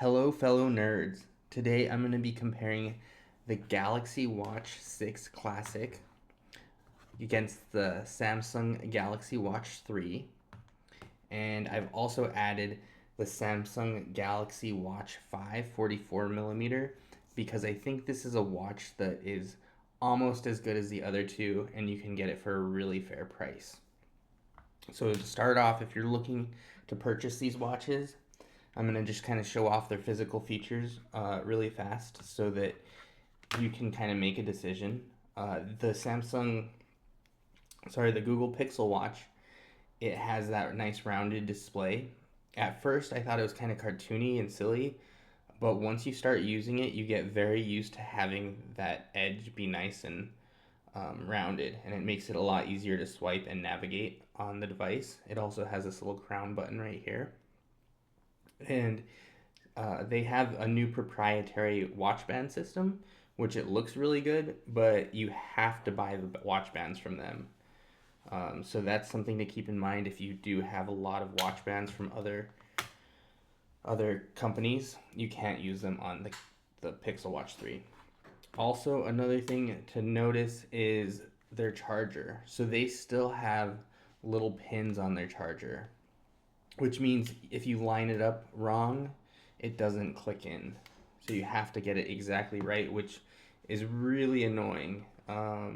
Hello, fellow nerds. Today I'm going to be comparing the Galaxy Watch 6 Classic against the Samsung Galaxy Watch 3. And I've also added the Samsung Galaxy Watch 5 44 millimeter because I think this is a watch that is almost as good as the other two and you can get it for a really fair price. So to start off, if you're looking to purchase these watches, I'm going to just kind of show off their physical features really fast so that you can kind of make a decision. The Google Pixel Watch, it has that nice rounded display. At first, I thought it was kind of cartoony and silly, but once you start using it, you get very used to having that edge be nice and rounded, and it makes it a lot easier to swipe and navigate on the device. It also has this little crown button right here. And they have a new proprietary watch band system, which it looks really good, but you have to buy the watch bands from them. So that's something to keep in mind if you do have a lot of watch bands from other companies. You can't use them on the Pixel Watch 3. Also, another thing to notice is their charger. So they still have little pins on their charger, which means if you line it up wrong, it doesn't click in. So you have to get it exactly right, which is really annoying. I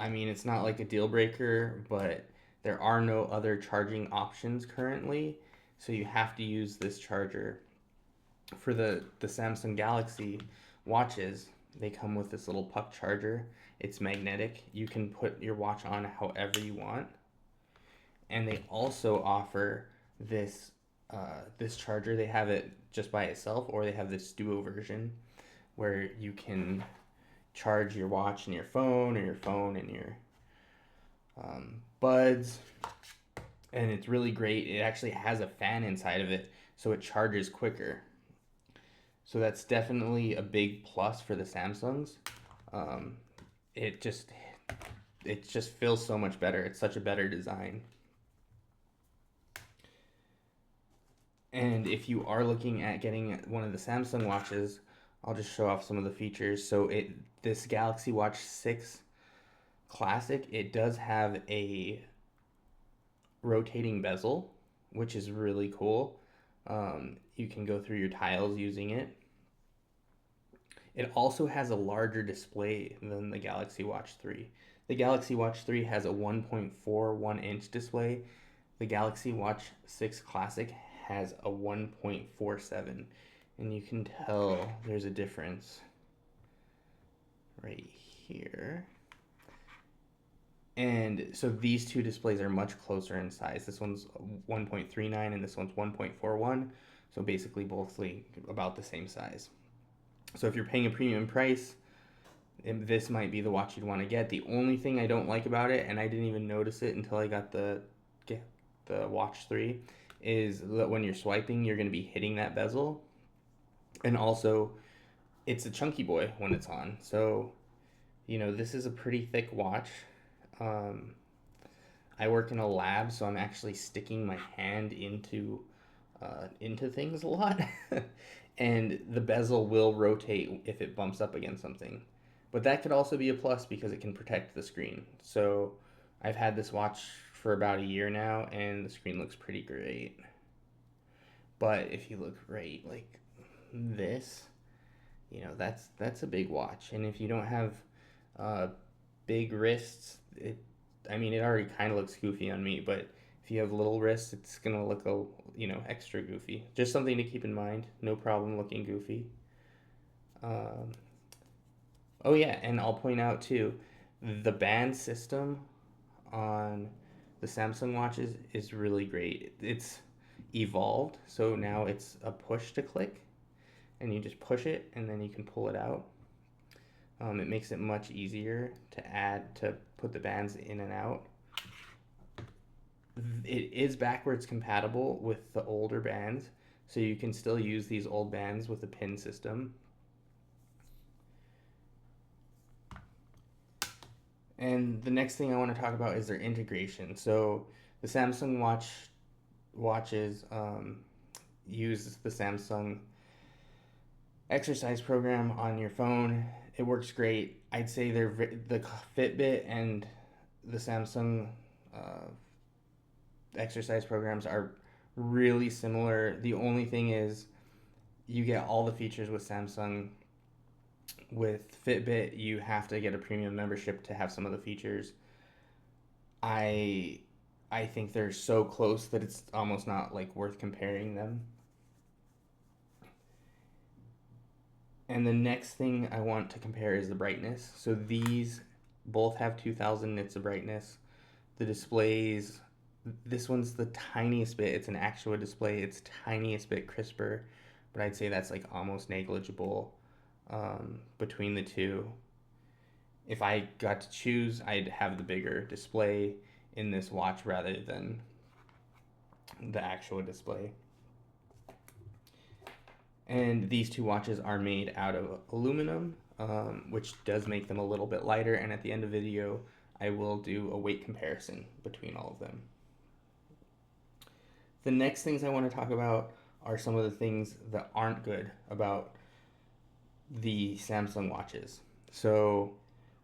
mean, it's not like a deal breaker, but there are no other charging options currently, so you have to use this charger. For the Samsung Galaxy watches, they come with this little puck charger. It's magnetic. You can put your watch on however you want. And they also offer this charger. They have it just by itself, or they have this duo version where you can charge your watch and your phone, or your phone and your buds. And it's really great. It actually has a fan inside of it, so it charges quicker. So that's definitely a big plus for the Samsungs. Um, it just it just feels so much better. It's such a better design. And if you are looking at getting one of the Samsung watches, I'll just show off some of the features. So this Galaxy Watch 6 Classic, it does have a rotating bezel, which is really cool. You can go through your tiles using it. It also has a larger display than the Galaxy Watch 3. The Galaxy Watch 3 has a 1.41-inch display. The Galaxy Watch 6 Classic has a 1.47, and you can tell there's a difference right here. And so these two displays are much closer in size. This one's 1.39 and this one's 1.41. So basically both about the same size. So if you're paying a premium price, this might be the watch you'd want to get. The only thing I don't like about it, and I didn't even notice it until I got the Watch 3, is that when you're swiping, you're going to be hitting that bezel. And also, it's a chunky boy when it's on. So, this is a pretty thick watch. Um, I work in a lab, so I'm actually sticking my hand into things a lot, and the bezel will rotate if it bumps up against something. But that could also be a plus because it can protect the screen. So I've had this watch for about a year now, and the screen looks pretty great. But if you look right like this, that's a big watch. And if you don't have uh, big wrists, it already kind of looks goofy on me, but if you have little wrists, it's gonna look extra goofy. Just something to keep in mind. No problem looking goofy. Um, oh yeah, and I'll point out too, the band system on the Samsung watches is really great. It's evolved, so now it's a push to click, and you just push it, and then you can pull it out. It makes it much easier to put the bands in and out. It is backwards compatible with the older bands, so you can still use these old bands with a pin system. And the next thing I want to talk about is their integration. So the Samsung watches, use the Samsung exercise program on your phone. It works great. I'd say the Fitbit and the Samsung uh, exercise programs are really similar. The only thing is you get all the features with Samsung. With Fitbit, you have to get a premium membership to have some of the features. I I think they're so close that it's almost not like worth comparing them. And the next thing I want to compare is the brightness. So these both have 2000 nits of brightness. The displays, this one's the tiniest bit. It's an Actua display. It's tiniest bit crisper, but I'd say that's like almost negligible between the two. If I got to choose, I'd have the bigger display in this watch rather than the Actua display. And these two watches are made out of aluminum, which does make them a little bit lighter. And at the end of the video, I will do a weight comparison between all of them. The next things I want to talk about are some of the things that aren't good about the Samsung watches. So,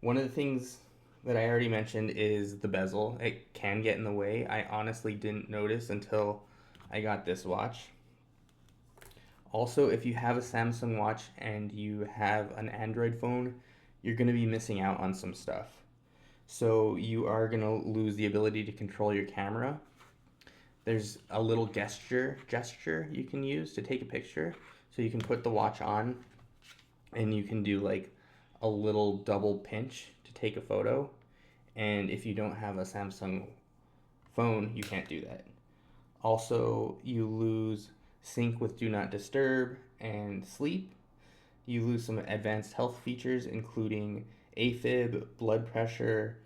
one of the things that I already mentioned is the bezel. It can get in the way. I honestly didn't notice until I got this watch. Also, if you have a Samsung watch and you have an Android phone, you're going to be missing out on some stuff. So, you are going to lose the ability to control your camera. There's a little gesture you can use to take a picture. So, you can put the watch on and you can do like a little double pinch to take a photo. And if you don't have a Samsung phone, you can't do that. Also, you lose sync with do not disturb and sleep. You lose some advanced health features, including AFib, blood pressure,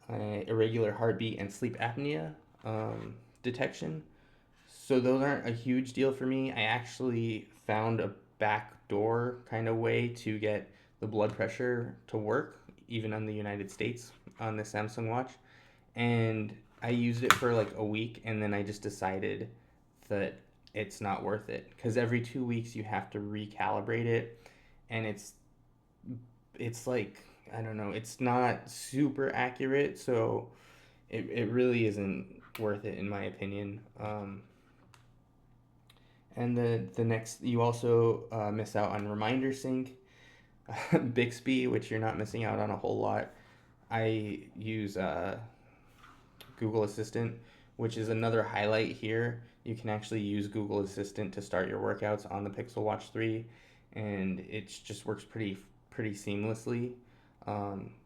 irregular heartbeat, and sleep apnea detection. So those aren't a huge deal for me. I actually found a backdoor kind of way to get the blood pressure to work, even in the United States, on the Samsung watch. And I used it for like a week, and then I just decided that it's not worth it because every 2 weeks you have to recalibrate it, and it's like I don't know, it's not super accurate, so it really isn't worth it in my opinion. And the next, you also miss out on reminder sync, Bixby, which you're not missing out on a whole lot. I use Google Assistant, which is another highlight here. You can actually use Google Assistant to start your workouts on the Pixel Watch 3, and it just works pretty seamlessly.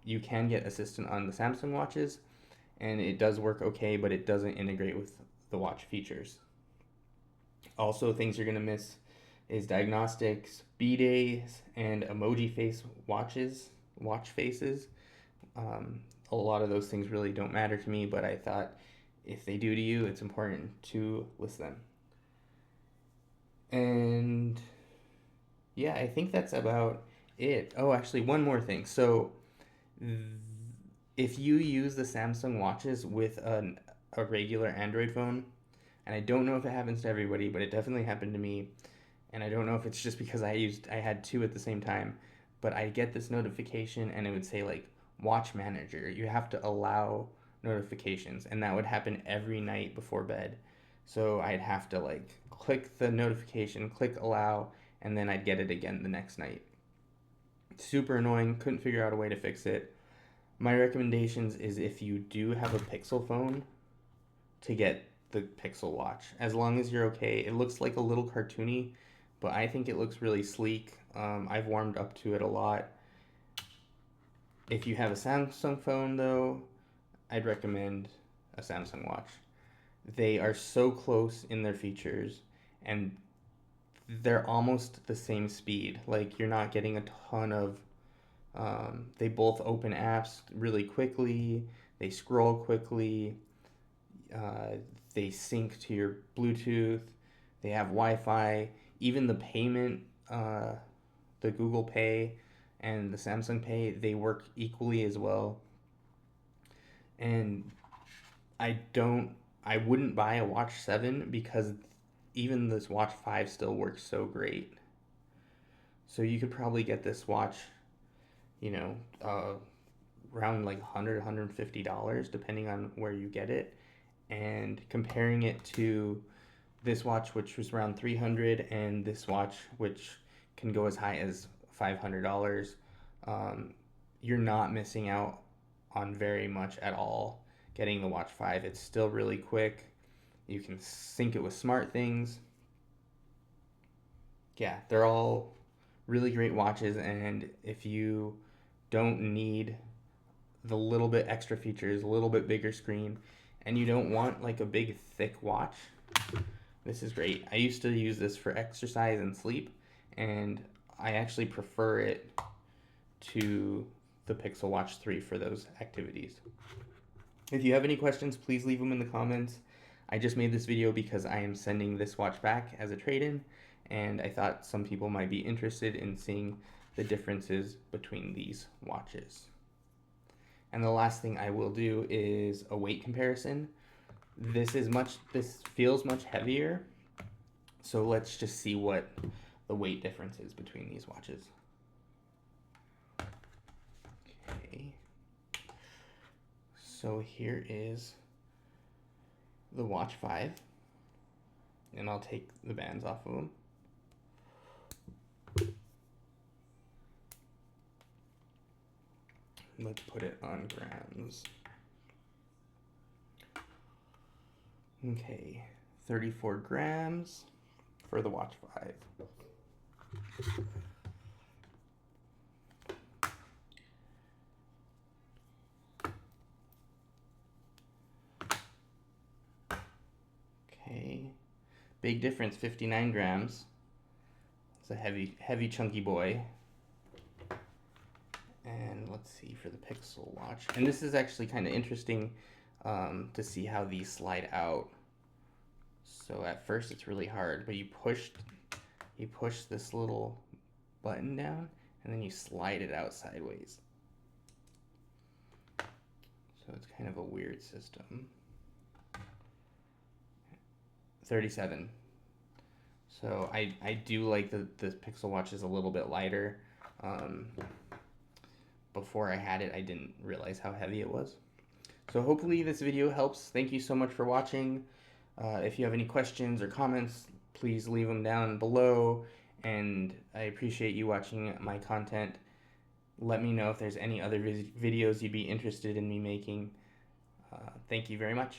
You can get Assistant on the Samsung watches, and it does work okay, but it doesn't integrate with the watch features. Also, things you're gonna miss is diagnostics, B-days, and emoji face watch faces. A lot of those things really don't matter to me, but I thought if they do to you, it's important to list them. And yeah, I think that's about it. Oh, actually, one more thing. So, if you use the Samsung watches with a regular Android phone, and I don't know if it happens to everybody, but it definitely happened to me, and I don't know if it's just because I had two at the same time, but I get this notification and it would say like watch manager. You have to allow notifications, and that would happen every night before bed. So I'd have to like click the notification, click allow, and then I'd get it again the next night. Super annoying, couldn't figure out a way to fix it. My recommendations is if you do have a Pixel phone to get the Pixel Watch. As long as you're okay. It looks like a little cartoony, but I think it looks really sleek. I've warmed up to it a lot. If you have a Samsung phone, though, I'd recommend a Samsung Watch. They are so close in their features, and they're almost the same speed. Like, you're not getting a ton of. They both open apps really quickly, they scroll quickly, uh, they sync to your Bluetooth, they have Wi Fi, even the payment, the Google Pay and the Samsung Pay, they work equally as well. And I don't, I wouldn't buy a Watch 7 because even this watch 5 still works so great. So you could probably get this watch, you know, around like $100, $150, depending on where you get it. And comparing it to this watch, which was around 300, and this watch, which can go as high as $500, you're not missing out on very much at all getting the Watch 5. It's still really quick. You can sync it with SmartThings. Yeah, they're all really great watches, and if you don't need the little bit extra features, a little bit bigger screen, and you don't want like a big thick watch, this is great. I used to use this for exercise and sleep, and I actually prefer it to the Pixel Watch 3 for those activities. If you have any questions, please leave them in the comments. I just made this video because I am sending this watch back as a trade-in, and I thought some people might be interested in seeing the differences between these watches. And the last thing I will do is a weight comparison. This feels much heavier, so let's just see what the weight difference is between these watches. Okay, so here is the Watch 5, and I'll take the bands off of them. Let's put it on grams. Okay, 34 grams for the Watch 5. Okay, big difference, 59 grams. It's a heavy chunky boy. And let's see for the Pixel Watch. And this is actually kind of interesting to see how these slide out. So at first it's really hard, but you push this little button down and then you slide it out sideways. So it's kind of a weird system. 37. So I do like the Pixel Watch is a little bit lighter. Before I had it, I didn't realize how heavy it was. So hopefully this video helps. Thank you so much for watching. If you have any questions or comments, please leave them down below. And I appreciate you watching my content. Let me know if there's any other videos you'd be interested in me making. Thank you very much.